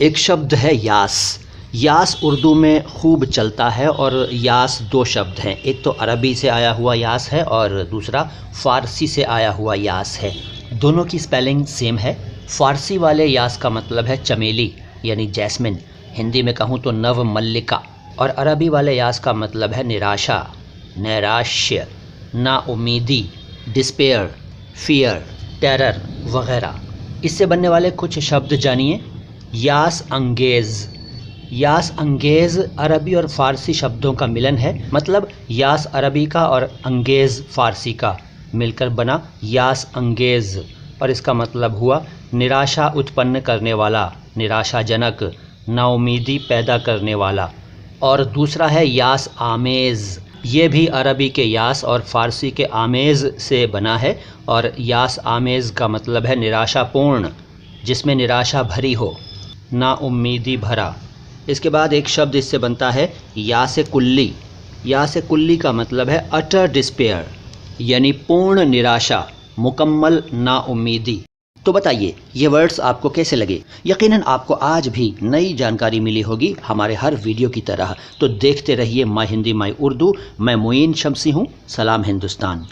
एक शब्द है यास। यास उर्दू में खूब चलता है और यास दो शब्द हैं, एक तो अरबी से आया हुआ यास है और दूसरा फ़ारसी से आया हुआ यास है। दोनों की स्पेलिंग सेम है। फ़ारसी वाले यास का मतलब है चमेली यानी जैस्मिन, हिंदी में कहूँ तो नव मल्लिका। और अरबी वाले यास का मतलब है निराशा, नैराश्य, नाउमीदी, डिस्पेयर, फियर, टेरर वगैरह। इससे बनने वाले कुछ शब्द जानिए। यास अंगेज़। यास अंगेज़ अरबी और फ़ारसी शब्दों का मिलन है, मतलब यास अरबी का और अंगेज़ फ़ारसी का मिलकर बना यास अंगेज़, और इसका मतलब हुआ निराशा उत्पन्न करने वाला, निराशाजनक, नाउमीदी पैदा करने वाला। और दूसरा है यास आमेज़। ये भी अरबी के यास और फ़ारसी के आमेज़ से बना है, और यास आमेज़ का मतलब है निराशापूर्ण, जिसमें निराशा भरी हो, नाउम्मीदी भरा। इसके बाद एक शब्द इससे बनता है यास कुल्ली। यास कुल्ली का मतलब है अटर डिस्पेयर, यानी पूर्ण निराशा, मुकम्मल नाउम्मीदी। तो बताइए ये वर्ड्स आपको कैसे लगे? यकीनन आपको आज भी नई जानकारी मिली होगी हमारे हर वीडियो की तरह। तो देखते रहिए माय हिंदी माय उर्दू। मैं मोइन शम्सी हूँ। सलाम हिंदुस्तान।